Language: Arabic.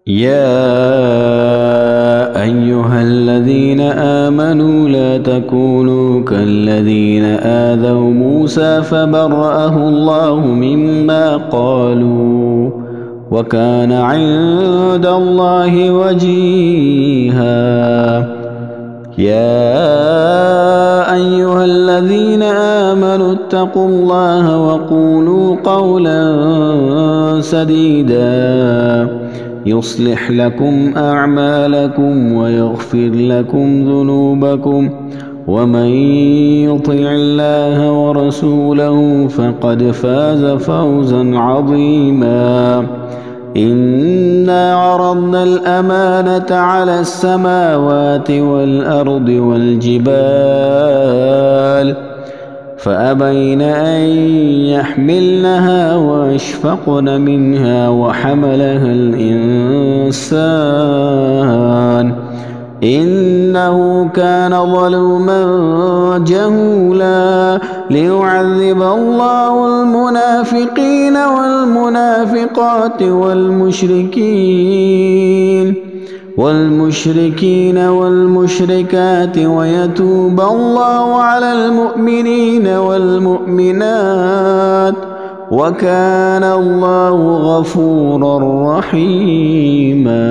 يا أيها الذين آمنوا لا تكونوا كالذين آذوا موسى فبرأه الله مما قالوا وكان عند الله وجيها. يا أيها الذين آمنوا اتقوا الله وقولوا قولا سديدا يصلح لكم أعمالكم ويغفر لكم ذنوبكم ومن يطع الله ورسوله فقد فاز فوزا عظيما. إنا عرضنا الأمانة على السماوات والأرض والجبال فأبين أن يحملنها وأشفقن منها وحملها الإنسان إنه كان ظلوما جهولا. ليعذب الله المنافقين والمنافقات والمشركين والمشركات ويتوب الله على المؤمنين والمؤمنات وكان الله غفورا رحيما.